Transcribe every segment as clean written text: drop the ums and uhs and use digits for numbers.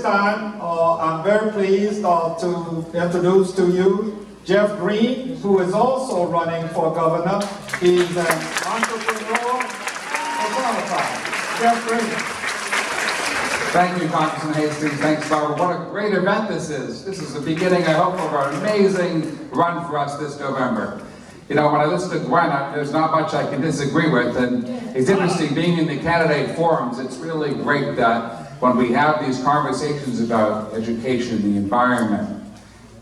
time, I'm very pleased to introduce to you Jeff Green, who is also running for governor. He's an entrepreneur personified. Jeff Green. Thank you, Congressman Hastings. Thanks, Barbara. What a great event this is. This is the beginning, I hope, of an amazing run for us this November. You know, when I listen to Gwen, there's not much I can disagree with, and it's interesting being in the candidate forums. It's really great that when we have these conversations about education, the environment,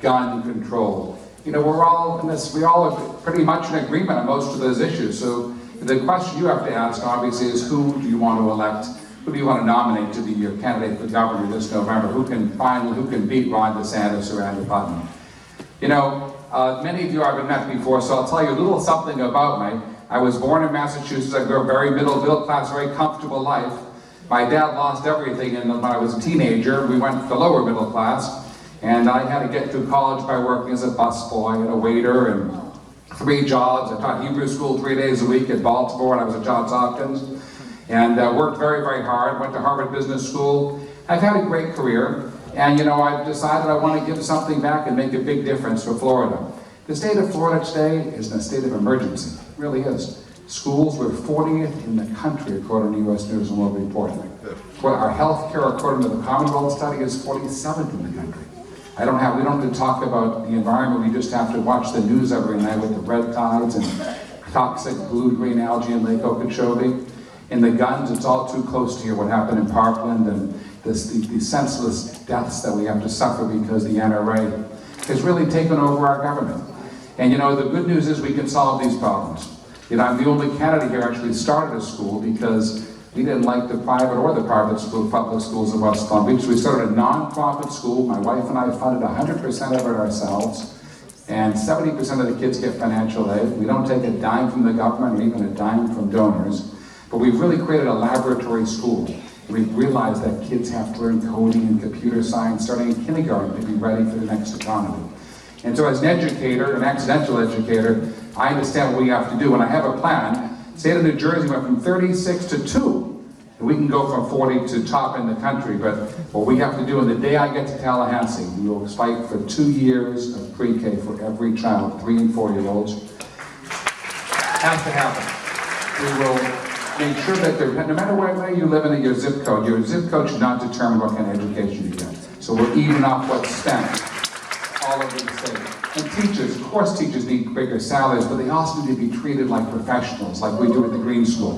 gun control, you know, we're all in this, we all are pretty much in agreement on most of those issues. So the question you have to ask, obviously, is who do you want to elect? Who do you want to nominate to be your candidate for governor this November? Who can beat Ron DeSantis or Andrew Putnam? You know, many of you haven't met before, so I'll tell you a little something about me. I was born in Massachusetts. I grew up very middle class, very comfortable life. My dad lost everything when I was a teenager. We went to the lower middle class, and I had to get through college by working as a busboy and a waiter and 3 jobs. I taught Hebrew school 3 days a week at Baltimore, and I was at Johns Hopkins. And worked very, very hard, went to Harvard Business School. I've had a great career, and you know, I've decided I want to give something back and make a big difference for Florida. The state of Florida today is in a state of emergency, it really is. Schools were 40th in the country according to U.S. News and World Report. Our health care, according to the Commonwealth study, is 47th in the country. We don't have to talk about the environment, we just have to watch the news every night with the red tides and toxic blue-green algae in Lake Okeechobee. And the guns, it's all too close to here, what happened in Parkland and the senseless deaths that we have to suffer because the NRA has really taken over our government. And you know, the good news is we can solve these problems. You know, I'm the only candidate here actually started a school because we didn't like the private or the public schools in West Palm Beach. So we started a non-profit school. My wife and I funded 100% of it ourselves. And 70% of the kids get financial aid. We don't take a dime from the government or even a dime from donors. But we've really created a laboratory school. We've realized that kids have to learn coding and computer science starting in kindergarten to be ready for the next economy. And so as an educator, an accidental educator, I understand what we have to do, and I have a plan. The state of New Jersey went from 36 to 2, and we can go from 40 to top in the country, but what we have to do, and the day I get to Tallahassee, we will fight for 2 years of pre-K for every child, 3 and 4-year-olds. Has to happen. We will make sure that no matter where you live in your zip code should not determine what kind of education you get. So we're even off what's spent all over the state. And teachers, of course teachers need bigger salaries, but they also need to be treated like professionals, like we do at the Green School,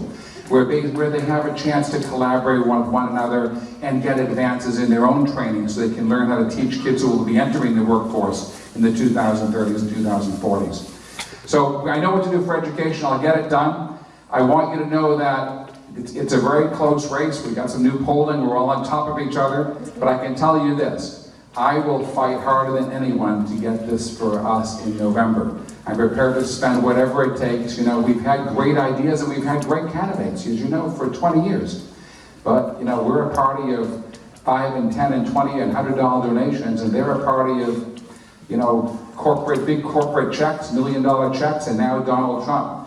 where they have a chance to collaborate with one another and get advances in their own training so they can learn how to teach kids who will be entering the workforce in the 2030s and 2040s. So I know what to do for education, I'll get it done. I want you to know that it's a very close race. We got some new polling, we're all on top of each other, but I can tell you this, I will fight harder than anyone to get this for us in November. I'm prepared to spend whatever it takes. You know, we've had great ideas and we've had great candidates, as you know, for 20 years. But, you know, we're a party of 5 and 10 and 20 and $100 donations, and they're a party of, you know, big corporate checks, $1 million checks, and now Donald Trump,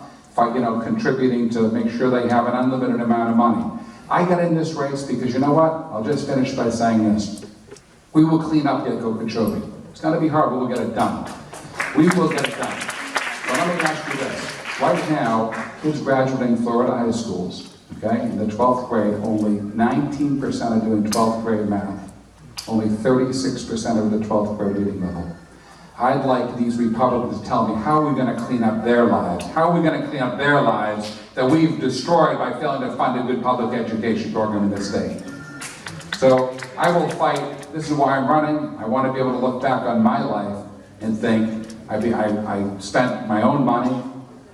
contributing to make sure they have an unlimited amount of money. I got in this race because, you know what? I'll just finish by saying this. We will clean up Lake Okeechobee. It's going to be hard, but we'll get it done. We will get it done. But let me ask you this. Right now, kids graduating Florida high schools, okay, in the 12th grade, only 19% are doing 12th grade math. Only 36% are at the 12th grade reading level. I'd like these Republicans to tell me how are we going to clean up their lives? How are we going to clean up their lives that we've destroyed by failing to fund a good public education program in this state? So I will fight. This is why I'm running. I want to be able to look back on my life and think, I spent my own money.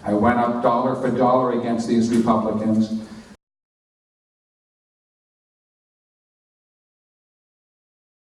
I went up dollar for dollar against these Republicans.